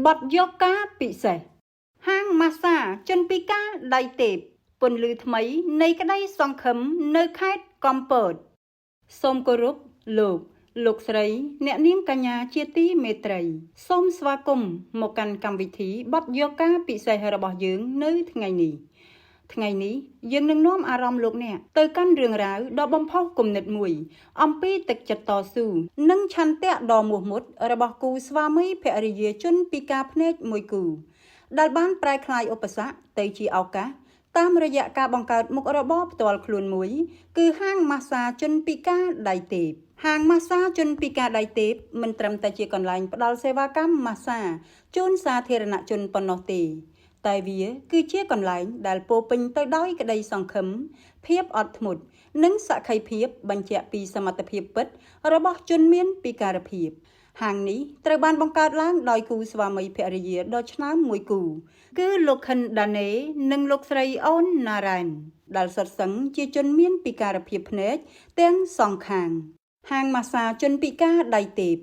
បទយកការពិសេសហាងម៉ាស្សាជនពិការដៃទេពពន្លឺថ្មីនៃក្តីសង្ឃឹមនៅខេត្តកំពតសូមគោរពលោកស្រីអ្នកនាងកញ្ញាជាទីមេត្រីសូមស្វាគមន៍មកកាន់កម្មវិធីបទយកការពិសេសរបស់យើងនៅថ្ងៃនេះយើងនឹងនាំអារម្មណ៍លោកអ្នកទៅកាន់រឿងរ៉ាវដ៏បំផុសគំនិតមួយអំពីទឹកចិត្តតស៊ូនិងឆន្ទៈដ៏មោះមុតរបស់គូស្វាមីភរិយាជនពិការភ្នែកមួយគូដែលបានប្រែក្លាយឧបសគ្គទៅជាឱកាសតាមរយៈការបង្កើតមុខរបរផ្ទាល់ខ្លួនមួយគឺហាងម៉ាស្សាជនពិការដៃទេពហាងម៉ាស្សាជនពិការដៃទេពមិនត្រឹមតែជាកន្លែងផ្ដល់សេវាកម្មម៉ាស្សាជូនសាធារណជនប៉ុណ្ណោះទេតែវាគឺជាកន្លែងដែលពោពេញទៅដោយក្តីសង្ឃឹមភាពអត់ធ្មត់និងសក្ខីភាពបញ្ជាក់ពីសមត្ថភាពពិតរបស់ជនមានពិការភាពហាងនេះត្រូវបានបង្កើតឡើងដោយគូស្វាមីភរិយាដ៏ឆ្នើមមួយគូគឺលោកខិនដាណេនិងលោកស្រីអូនណារ៉ែនដែលសុទ្ធសឹងជាជនមានពិការភាពភ្នែកទាំងសងខាងហាងម៉ាស្សាជនពិការដៃទេព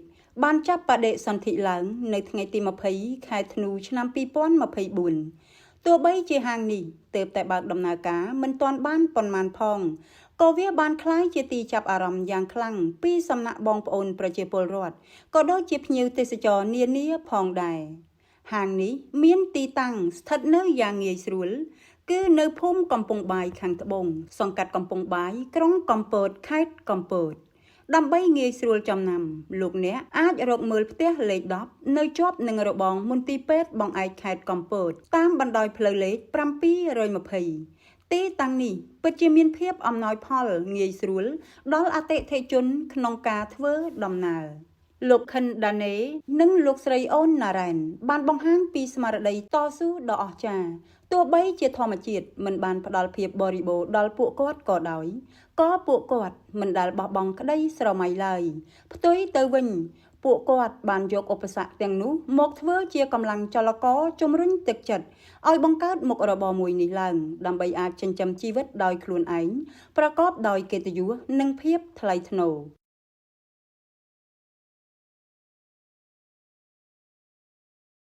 បានចាប់បដិសន្ធិឡើងនៅថ្ងៃទី20ខែធ្នូឆ្នាំ2024ទោះបីជាហាងនេះទើបតែបើកដំណើរការមិនទាន់បានប៉ុន្មានផងក៏វាបានក្លាយជាទីចាប់អារម្មណ៍យ៉ាងខ្លាំងពីសំណាក់បងប្អូនប្រជាពលរដ្ឋក៏ដូចជាភ្ញៀវទេសចរនានាផងដែរហាងនេះមានទីតាំងស្ថិតនៅយ៉ាងងាយស្រួលគឺនៅភូមិកំពង់បាយខាងត្បូងសង្កាត់កំពង់បាយក្រុងកំពតខេត្តកំពតដើម្បីងាយស្រួលចំណាំលោកអ្នកអាចរកមើលផ្ទះលេខ10នៅជាប់នឹងរបងមន្ទីរពេទ្យបង្អែកខេត្តកំពតតាមបណ្ដោយផ្លូវលេខ720ទីតាំងនេះពិតជាមានភាពអំណោយផលងាយស្រួលដល់អតិថិជនក្នុងការធ្វើដំណើរលោកខិនដាណេនិងលោកស្រីអូនណារ៉ែនបានបង្ហាញពីស្មារតីតស៊ូដ៏អស្ចារ្យទោះបីជាធម្មជាតិមិនបានផ្ដល់ភាពបរិបូរណ៍ដល់ពួកគាត់ក៏ដោយក៏ពួកគាត់មិនដែលបោះបង់ក្តីស្រមៃឡើយផ្ទុយទៅវិញពួកគាត់បានយកឧបសគ្គទាំងនោះមកធ្វើជាកម្លាំងចលករជំរុញទឹកចិត្តឲ្យបង្កើតមុខរបរមួយនេះឡើងដើម្បីអាចចិញ្ចឹមជីវិតដោយខ្លួនឯងប្រកបដោយកិត្តិយសនិងភាពថ្លៃថ្នូរ